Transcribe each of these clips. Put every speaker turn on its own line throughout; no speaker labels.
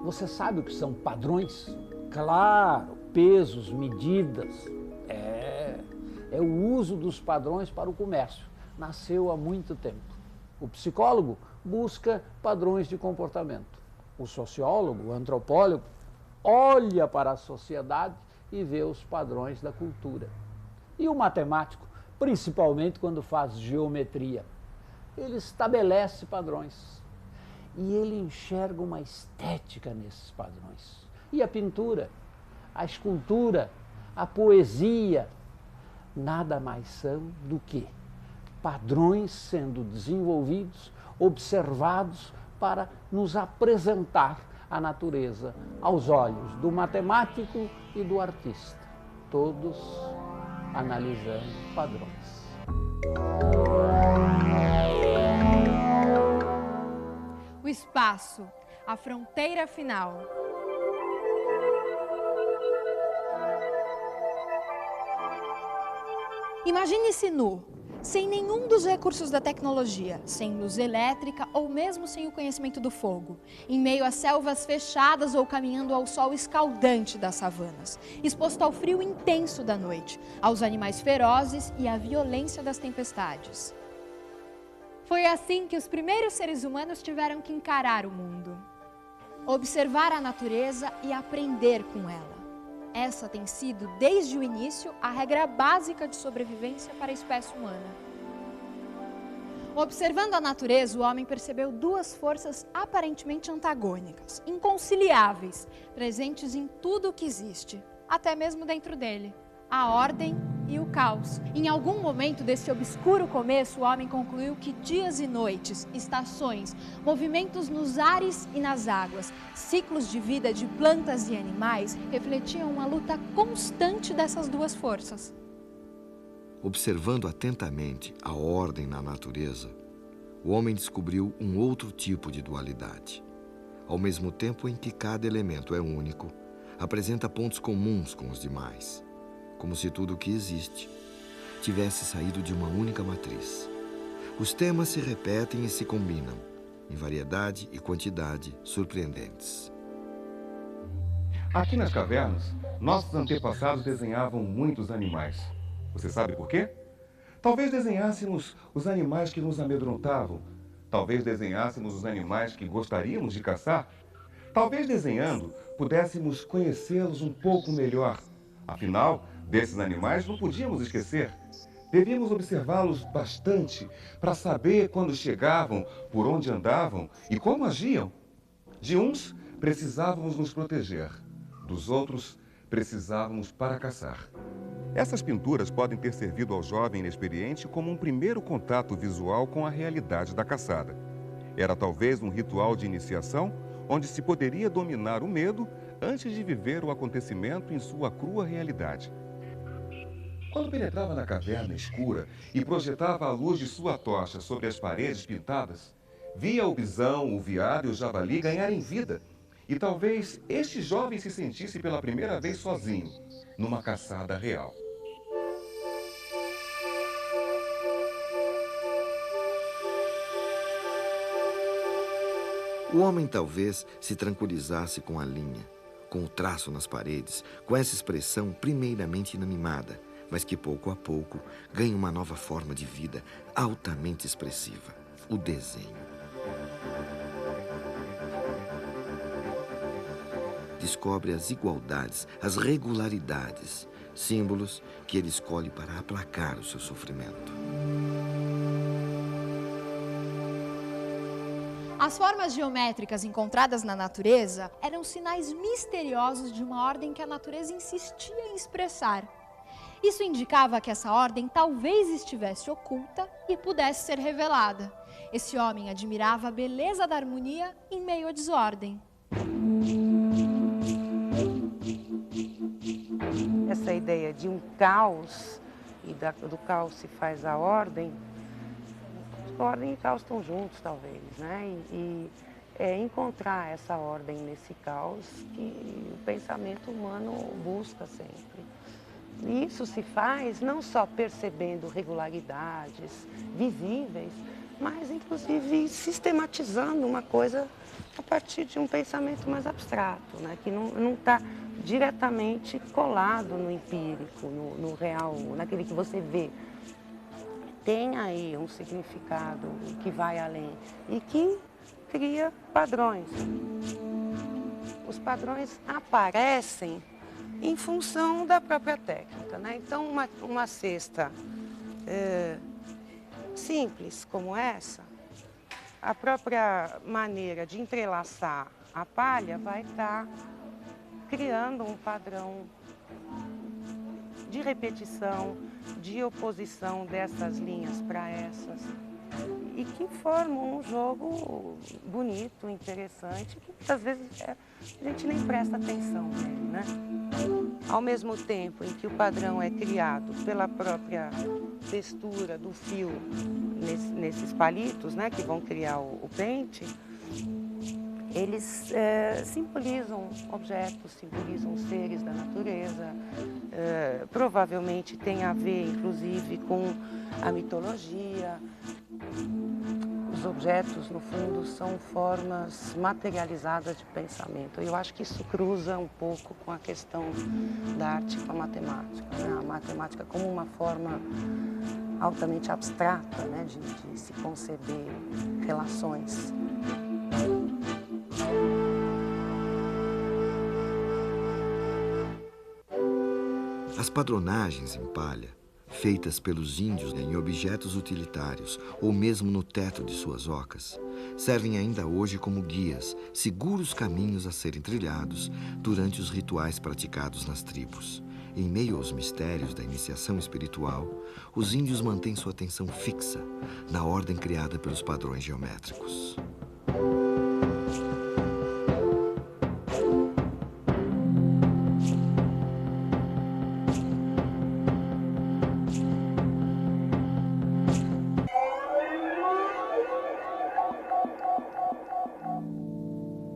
Você sabe o que são padrões? Claro, pesos, medidas. É o uso dos padrões para o comércio. Nasceu há muito tempo. O psicólogo busca padrões de comportamento. O sociólogo, o antropólogo, olha para a sociedade e vê os padrões da cultura. E o matemático, principalmente quando faz geometria, ele estabelece padrões. E ele enxerga uma estética nesses padrões. E a pintura, a escultura, a poesia, nada mais são do que padrões sendo desenvolvidos, observados para nos apresentar a natureza aos olhos do matemático e do artista, todos analisando padrões.
O espaço, a fronteira final. Imagine-se nu, sem nenhum dos recursos da tecnologia, sem luz elétrica ou mesmo sem o conhecimento do fogo, em meio a selvas fechadas ou caminhando ao sol escaldante das savanas, exposto ao frio intenso da noite, aos animais ferozes e à violência das tempestades. Foi assim que os primeiros seres humanos tiveram que encarar o mundo, observar a natureza e aprender com ela. Essa tem sido, desde o início, a regra básica de sobrevivência para a espécie humana. Observando a natureza, o homem percebeu duas forças aparentemente antagônicas, inconciliáveis, presentes em tudo o que existe, até mesmo dentro dele: a ordem e o caos. Em algum momento desse obscuro começo, o homem concluiu que dias e noites, estações, movimentos nos ares e nas águas, ciclos de vida de plantas e animais refletiam uma luta constante dessas duas forças.
Observando atentamente a ordem na natureza, o homem descobriu um outro tipo de dualidade. Ao mesmo tempo em que cada elemento é único, apresenta pontos comuns com os demais, como se tudo o que existe tivesse saído de uma única matriz. Os temas se repetem e se combinam, em variedade e quantidade surpreendentes.
Aqui nas cavernas, nossos antepassados desenhavam muitos animais. Você sabe por quê? Talvez desenhássemos os animais que nos amedrontavam. Talvez desenhássemos os animais que gostaríamos de caçar. Talvez desenhando, pudéssemos conhecê-los um pouco melhor. Afinal, desses animais não podíamos esquecer. Devíamos observá-los bastante para saber quando chegavam, por onde andavam e como agiam. De uns, precisávamos nos proteger. Dos outros, precisávamos para caçar. Essas pinturas podem ter servido ao jovem inexperiente como um primeiro contato visual com a realidade da caçada. Era talvez um ritual de iniciação onde se poderia dominar o medo antes de viver o acontecimento em sua crua realidade. Quando penetrava na caverna escura e projetava a luz de sua tocha sobre as paredes pintadas, via o bisão, o veado e o javali ganharem vida. E talvez este jovem se sentisse pela primeira vez sozinho, numa caçada real.
O homem talvez se tranquilizasse com a linha, com o traço nas paredes, com essa expressão primeiramente inanimada, mas que pouco a pouco ganha uma nova forma de vida altamente expressiva: o desenho. Descobre as igualdades, as regularidades, símbolos que ele escolhe para aplacar o seu sofrimento.
As formas geométricas encontradas na natureza eram sinais misteriosos de uma ordem que a natureza insistia em expressar. Isso indicava que essa ordem talvez estivesse oculta e pudesse ser revelada. Esse homem admirava a beleza da harmonia em meio à desordem.
Essa ideia de um caos, e do caos se faz a ordem e caos estão juntos, talvez, né? E encontrar essa ordem nesse caos que o pensamento humano busca sempre. E isso se faz não só percebendo regularidades visíveis, mas inclusive sistematizando uma coisa a partir de um pensamento mais abstrato, né? Que não está diretamente colado no empírico, no real, naquele que você vê. Tem aí um significado que vai além e que cria padrões. Os padrões aparecem em função da própria técnica, né? Então, uma cesta simples como essa, a própria maneira de entrelaçar a palha vai estar criando um padrão de repetição, de oposição dessas linhas para essas, e que formam um jogo bonito, interessante, que muitas vezes a gente nem presta atenção nele, né? Ao mesmo tempo em que o padrão é criado pela própria textura do fio nesses palitos, né, que vão criar o pente, eles simbolizam objetos, simbolizam seres da natureza, provavelmente tem a ver, inclusive, com a mitologia. Os objetos, no fundo, são formas materializadas de pensamento. Eu acho que isso cruza um pouco com a questão da arte com a matemática, né? A matemática como uma forma altamente abstrata, né, de se conceber relações.
As padronagens em palha, feitas pelos índios em objetos utilitários ou mesmo no teto de suas ocas, servem ainda hoje como guias, seguros caminhos a serem trilhados durante os rituais praticados nas tribos. Em meio aos mistérios da iniciação espiritual, os índios mantêm sua atenção fixa na ordem criada pelos padrões geométricos.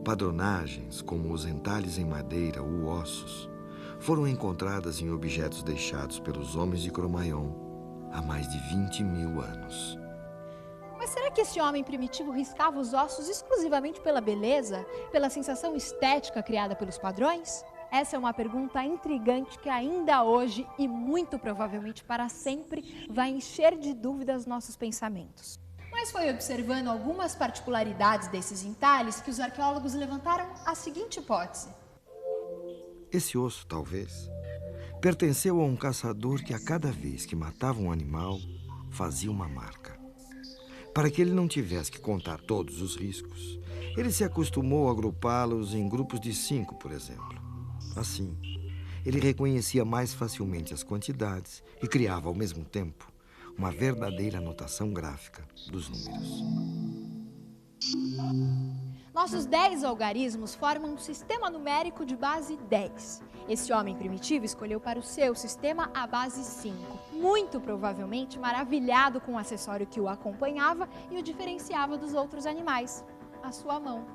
Padronagens, como os entalhes em madeira ou ossos, foram encontradas em objetos deixados pelos homens de Cro-Magnon há mais de 20.000 anos.
Mas será que esse homem primitivo riscava os ossos exclusivamente pela beleza, pela sensação estética criada pelos padrões? Essa é uma pergunta intrigante que ainda hoje e muito provavelmente para sempre vai encher de dúvidas nossos pensamentos. Mas foi observando algumas particularidades desses entalhes que os arqueólogos levantaram a seguinte hipótese.
Esse osso, talvez, pertenceu a um caçador que a cada vez que matava um animal, fazia uma marca. Para que ele não tivesse que contar todos os riscos, ele se acostumou a agrupá-los em grupos de 5, por exemplo. Assim, ele reconhecia mais facilmente as quantidades e criava, ao mesmo tempo, uma verdadeira anotação gráfica dos números.
Nossos 10 algarismos formam um sistema numérico de base 10. Esse homem primitivo escolheu para o seu sistema a base 5, muito provavelmente maravilhado com o acessório que o acompanhava e o diferenciava dos outros animais, a sua mão.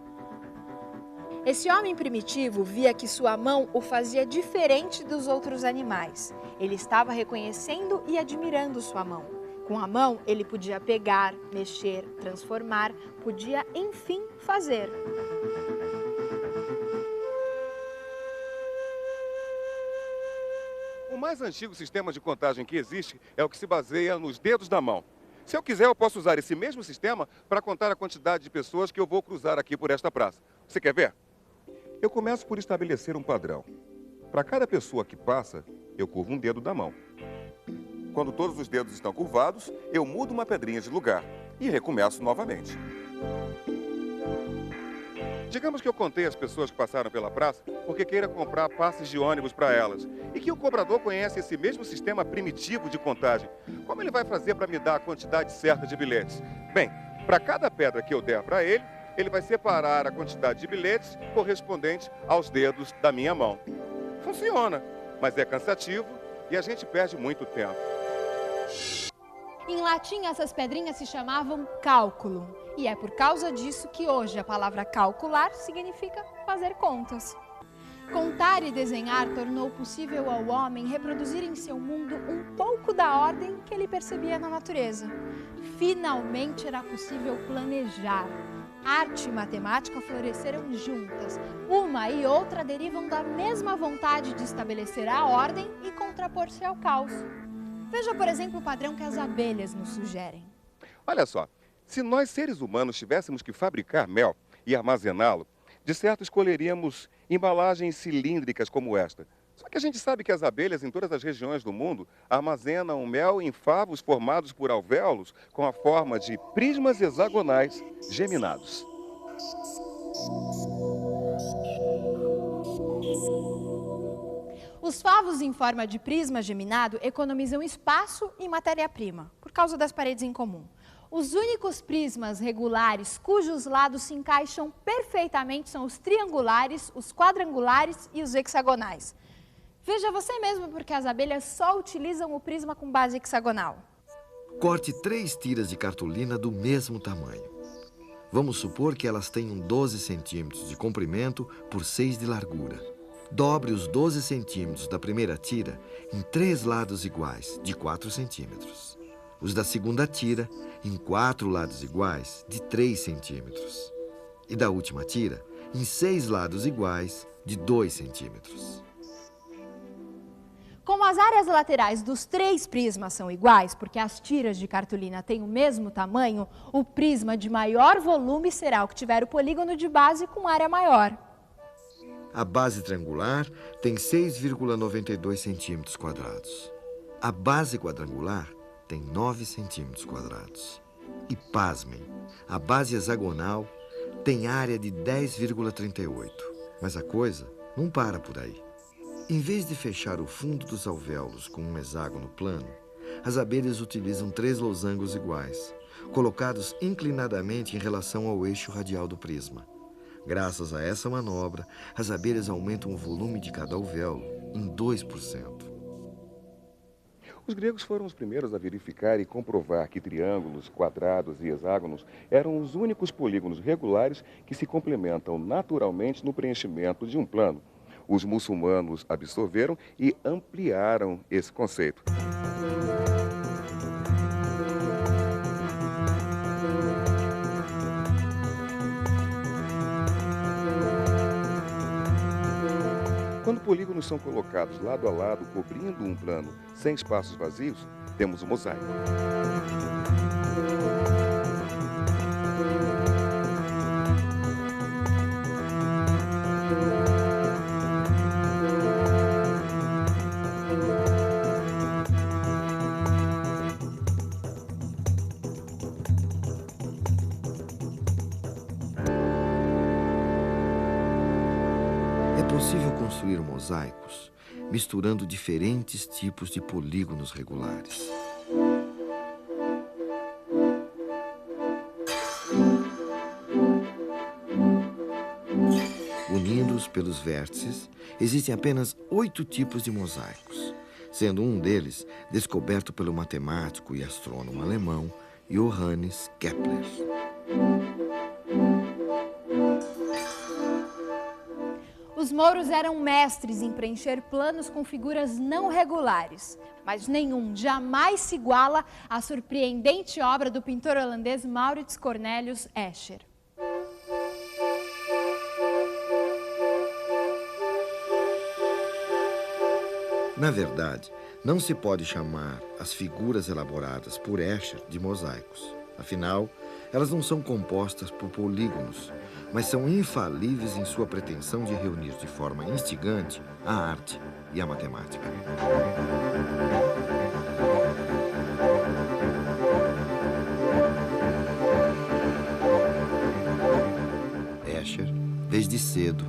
Esse homem primitivo via que sua mão o fazia diferente dos outros animais. Ele estava reconhecendo e admirando sua mão. Com a mão, ele podia pegar, mexer, transformar, podia, enfim, fazer.
O mais antigo sistema de contagem que existe é o que se baseia nos dedos da mão. Se eu quiser, eu posso usar esse mesmo sistema para contar a quantidade de pessoas que eu vou cruzar aqui por esta praça. Você quer ver? Eu começo por estabelecer um padrão. Para cada pessoa que passa, eu curvo um dedo da mão. Quando todos os dedos estão curvados, eu mudo uma pedrinha de lugar e recomeço novamente. Digamos que eu contei as pessoas que passaram pela praça porque queira comprar passes de ônibus para elas e que o cobrador conhece esse mesmo sistema primitivo de contagem. Como ele vai fazer para me dar a quantidade certa de bilhetes? Bem, para cada pedra que eu der para ele, ele vai separar a quantidade de bilhetes correspondente aos dedos da minha mão. Funciona, mas é cansativo e a gente perde muito tempo.
Em latim, essas pedrinhas se chamavam cálculo. E é por causa disso que hoje a palavra calcular significa fazer contas. Contar e desenhar tornou possível ao homem reproduzir em seu mundo um pouco da ordem que ele percebia na natureza. Finalmente era possível planejar. Arte e matemática floresceram juntas. Uma e outra derivam da mesma vontade de estabelecer a ordem e contrapor-se ao caos. Veja, por exemplo, o padrão que as abelhas nos sugerem.
Olha só, se nós seres humanos tivéssemos que fabricar mel e armazená-lo, de certo escolheríamos embalagens cilíndricas como esta. Só que a gente sabe que as abelhas em todas as regiões do mundo armazenam mel em favos formados por alvéolos com a forma de prismas hexagonais geminados.
Os favos em forma de prisma geminado economizam espaço e matéria-prima, por causa das paredes em comum. Os únicos prismas regulares cujos lados se encaixam perfeitamente são os triangulares, os quadrangulares e os hexagonais. Veja você mesmo porque as abelhas só utilizam o prisma com base hexagonal.
Corte 3 tiras de cartolina do mesmo tamanho. Vamos supor que elas tenham 12 centímetros de comprimento por 6 de largura. Dobre os 12 centímetros da primeira tira em 3 lados iguais, de 4 centímetros. Os da segunda tira em 4 lados iguais, de 3 centímetros. E da última tira em 6 lados iguais, de 2 centímetros.
Como as áreas laterais dos 3 prismas são iguais, porque as tiras de cartolina têm o mesmo tamanho, o prisma de maior volume será o que tiver o polígono de base com área maior.
A base triangular tem 6,92 centímetros quadrados. A base quadrangular tem 9 centímetros quadrados. E pasmem, a base hexagonal tem área de 10,38. Mas a coisa não para por aí. Em vez de fechar o fundo dos alvéolos com um hexágono plano, as abelhas utilizam 3 losangos iguais, colocados inclinadamente em relação ao eixo radial do prisma. Graças a essa manobra, as abelhas aumentam o volume de cada alvéolo em 2%.
Os gregos foram os primeiros a verificar e comprovar que triângulos, quadrados e hexágonos eram os únicos polígonos regulares que se complementam naturalmente no preenchimento de um plano. Os muçulmanos absorveram e ampliaram esse conceito. Quando polígonos são colocados lado a lado, cobrindo um plano sem espaços vazios, temos o mosaico.
É possível construir mosaicos misturando diferentes tipos de polígonos regulares. Unindo-os pelos vértices, existem apenas 8 tipos de mosaicos, sendo um deles descoberto pelo matemático e astrônomo alemão Johannes Kepler.
Os mouros eram mestres em preencher planos com figuras não regulares, mas nenhum jamais se iguala à surpreendente obra do pintor holandês Maurits Cornelius Escher.
Na verdade, não se pode chamar as figuras elaboradas por Escher de mosaicos. Afinal, elas não são compostas por polígonos, mas são infalíveis em sua pretensão de reunir de forma instigante a arte e a matemática. Escher, desde cedo,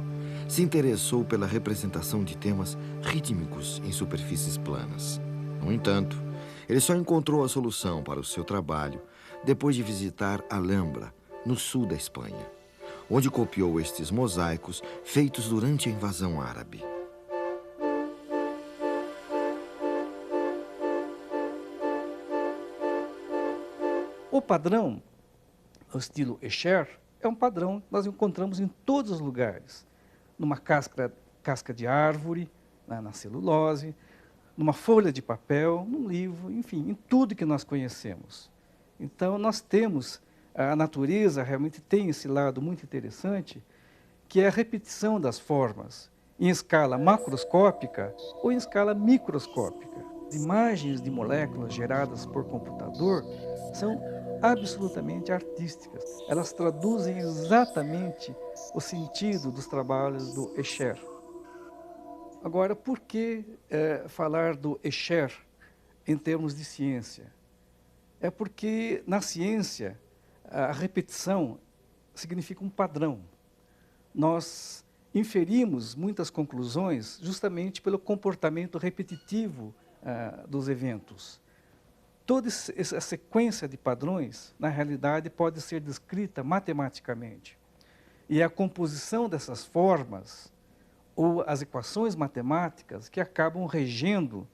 se interessou pela representação de temas rítmicos em superfícies planas. No entanto, ele só encontrou a solução para o seu trabalho depois de visitar Alhambra, no sul da Espanha, onde copiou estes mosaicos feitos durante a invasão árabe.
O padrão, o estilo Escher, é um padrão que nós encontramos em todos os lugares. Numa casca de árvore, na celulose, numa folha de papel, num livro, enfim, em tudo que nós conhecemos. Então, nós temos A natureza realmente tem esse lado muito interessante, que é a repetição das formas, em escala macroscópica ou em escala microscópica. As imagens de moléculas geradas por computador são absolutamente artísticas. Elas traduzem exatamente o sentido dos trabalhos do Escher. Agora, por que falar do Escher em termos de ciência? É porque, na ciência, a repetição significa um padrão. Nós inferimos muitas conclusões justamente pelo comportamento repetitivo dos eventos. Toda essa sequência de padrões, na realidade, pode ser descrita matematicamente. E é a composição dessas formas, ou as equações matemáticas, que acabam regendo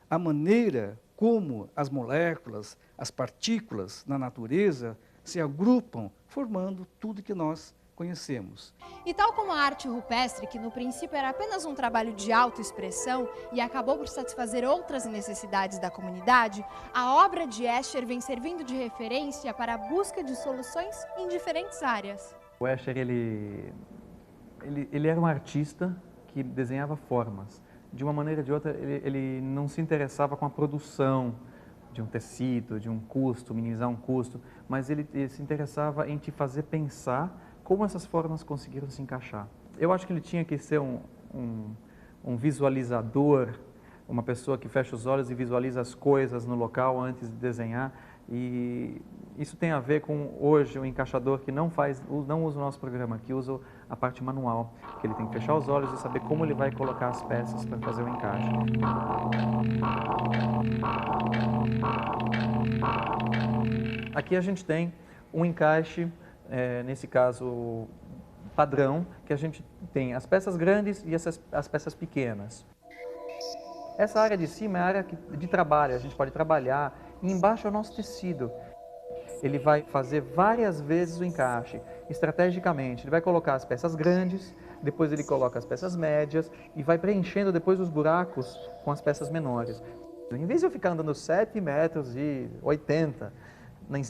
a maneira como as moléculas, as partículas na natureza se agrupam, formando tudo que nós conhecemos.
E tal como a arte rupestre, que no princípio era apenas um trabalho de autoexpressão e acabou por satisfazer outras necessidades da comunidade, a obra de Escher vem servindo de referência para a busca de soluções em diferentes áreas.
O Escher, ele era um artista que desenhava formas. De uma maneira ou de outra, ele não se interessava com a produção de um tecido, de um custo, minimizar um custo, mas ele se interessava em te fazer pensar como essas formas conseguiram se encaixar. Eu acho que ele tinha que ser um visualizador, uma pessoa que fecha os olhos e visualiza as coisas no local antes de desenhar. E isso tem a ver com, hoje, o encaixador que não usa o nosso programa, que usa a parte manual, que ele tem que fechar os olhos e saber como ele vai colocar as peças para fazer o encaixe. Aqui a gente tem um encaixe, nesse caso padrão, que a gente tem as peças grandes e as peças pequenas. Essa área de cima é a área de trabalho, a gente pode trabalhar, e embaixo é o nosso tecido. Ele vai fazer várias vezes o encaixe, estrategicamente. Ele vai colocar as peças grandes, depois ele coloca as peças médias e vai preenchendo depois os buracos com as peças menores. Em vez de eu ficar andando 7,80 metros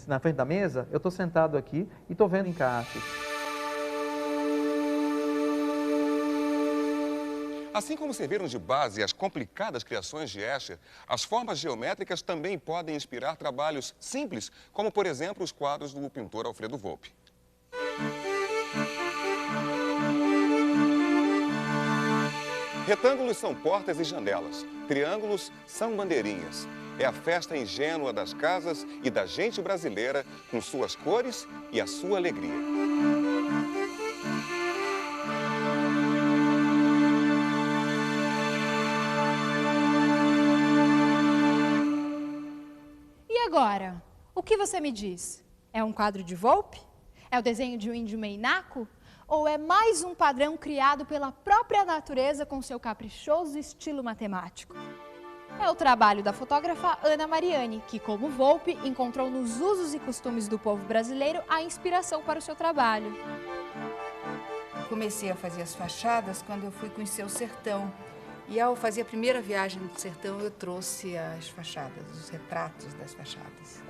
na frente da mesa, eu estou sentado aqui e estou vendo encaixe.
Assim como serviram de base as complicadas criações de Escher, as formas geométricas também podem inspirar trabalhos simples, como, por exemplo, os quadros do pintor Alfredo Volpi. Retângulos são portas e janelas, triângulos são bandeirinhas. É a festa ingênua das casas e da gente brasileira, com suas cores e a sua alegria.
Agora, o que você me diz? É um quadro de Volpi? É o desenho de um índio meinaco? Ou é mais um padrão criado pela própria natureza com seu caprichoso estilo matemático? É o trabalho da fotógrafa Ana Mariani, que, como Volpi, encontrou nos usos e costumes do povo brasileiro a inspiração para o seu trabalho.
Comecei a fazer as fachadas quando eu fui conhecer o sertão. E ao fazer a primeira viagem do sertão, eu trouxe as fachadas, os retratos das fachadas.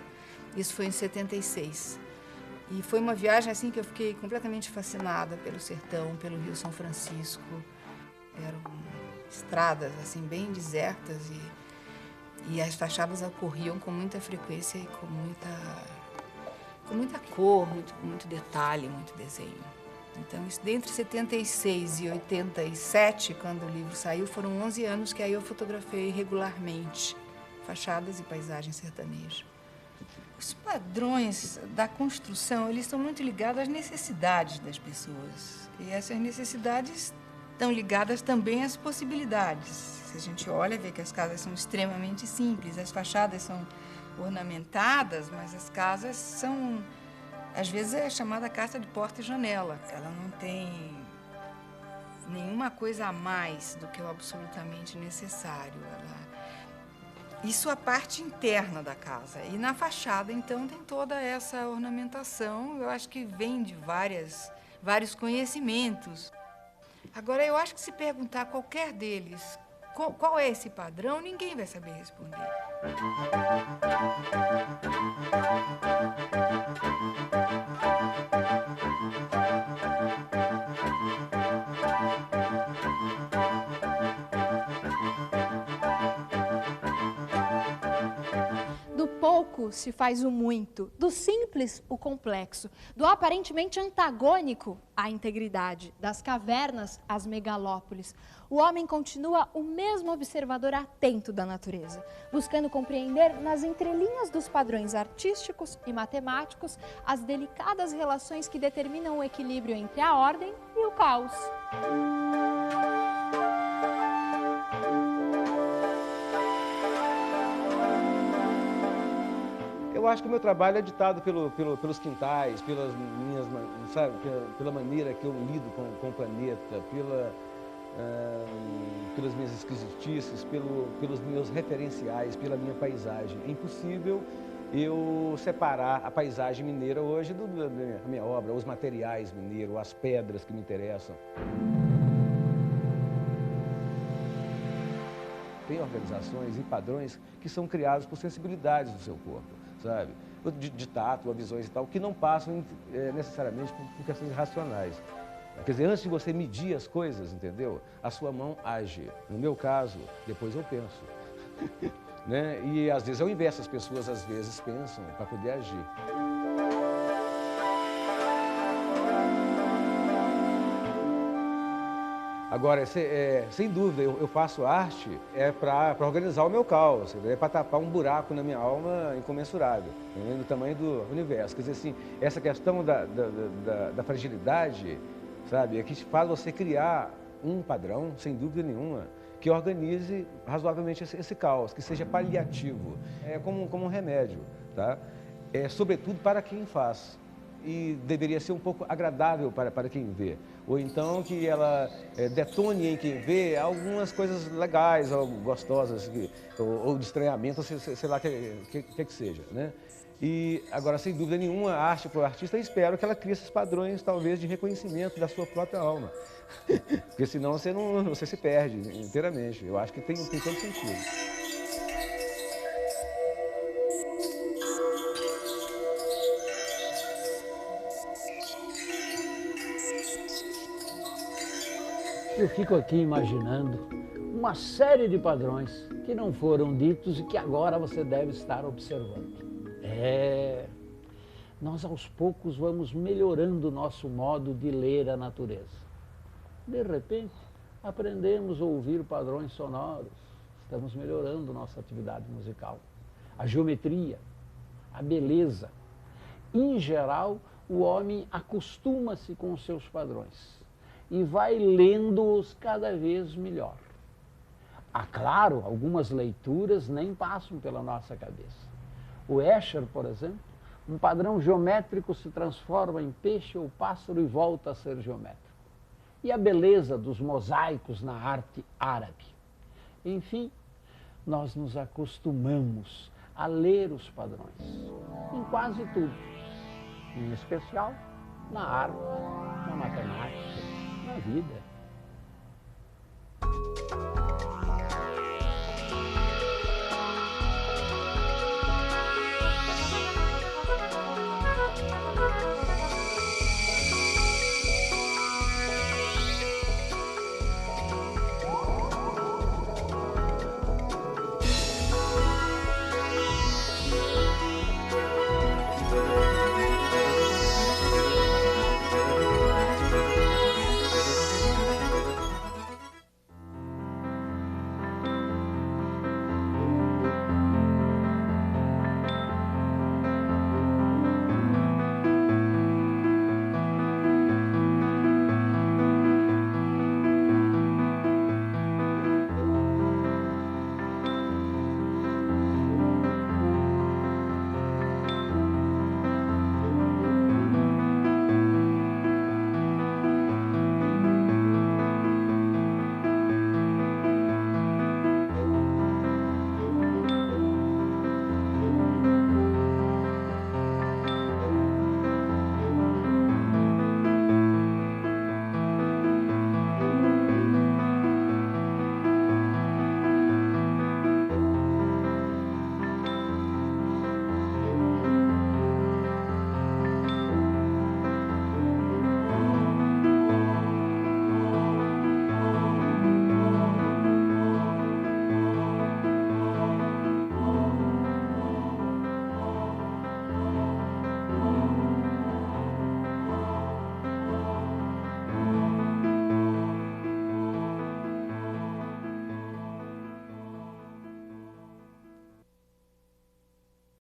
Isso foi em 76. E foi uma viagem assim que eu fiquei completamente fascinada pelo sertão, pelo Rio São Francisco. Eram estradas assim bem desertas e as fachadas ocorriam com muita frequência e com muita cor, com muito detalhe, muito desenho. Então, isso, entre 76 e 87, quando o livro saiu, foram 11 anos que aí eu fotografei regularmente fachadas e paisagens sertanejas. Os padrões da construção, eles estão muito ligados às necessidades das pessoas. E essas necessidades estão ligadas também às possibilidades. Se a gente olha, vê que as casas são extremamente simples, as fachadas são ornamentadas, mas as casas são... Às vezes é chamada casa de porta e janela. Ela não tem nenhuma coisa a mais do que o absolutamente necessário. Isso é a parte interna da casa. E na fachada, então, tem toda essa ornamentação. Eu acho que vem de vários conhecimentos. Agora, eu acho que se perguntar a qualquer deles qual é esse padrão, ninguém vai saber responder.
Do pouco se faz o muito, do simples o complexo, do aparentemente antagônico à integridade, das cavernas às megalópolis. O homem continua o mesmo observador atento da natureza, buscando compreender nas entrelinhas dos padrões artísticos e matemáticos as delicadas relações que determinam o equilíbrio entre a ordem e o caos.
Eu acho que o meu trabalho é ditado pelos quintais, pelas minhas, sabe, pela maneira que eu lido com o planeta, pelas minhas esquisitices, pelos meus referenciais, pela minha paisagem. É impossível eu separar a paisagem mineira hoje da minha obra, os materiais mineiros, as pedras que me interessam. Tem organizações e padrões que são criados por sensibilidades do seu corpo, sabe? De tato, visões e tal, que não passam necessariamente por questões racionais. Quer dizer, antes de você medir as coisas, entendeu? A sua mão age. No meu caso, depois eu penso. Né? E às vezes é o inverso, as pessoas às vezes pensam para poder agir. Agora, sem dúvida, eu faço arte para organizar o meu caos, para tapar um buraco na minha alma incomensurável, no tamanho do universo. Quer dizer, assim, essa questão da fragilidade, sabe, é que faz você criar um padrão, sem dúvida nenhuma, que organize razoavelmente esse caos, que seja paliativo, como um remédio, tá? Sobretudo para quem faz. E deveria ser um pouco agradável para quem vê. Ou então que ela detone em quem vê algumas coisas legais, ou gostosas, ou de estranhamento, sei lá o que seja, né? E agora, sem dúvida nenhuma, a arte para o artista, eu espero que ela crie esses padrões, talvez, de reconhecimento da sua própria alma. Porque senão você se perde inteiramente. Eu acho que tem todo sentido.
Eu fico aqui imaginando uma série de padrões que não foram ditos e que agora você deve estar observando. Nós aos poucos vamos melhorando o nosso modo de ler a natureza. De repente, aprendemos a ouvir padrões sonoros, estamos melhorando nossa atividade musical. A geometria, a beleza. Em geral, o homem acostuma-se com os seus padrões e vai lendo-os cada vez melhor. Claro, algumas leituras nem passam pela nossa cabeça. O Escher, por exemplo, um padrão geométrico se transforma em peixe ou pássaro e volta a ser geométrico. E a beleza dos mosaicos na arte árabe. Enfim, nós nos acostumamos a ler os padrões em quase tudo, em especial na arte, na matemática, na vida.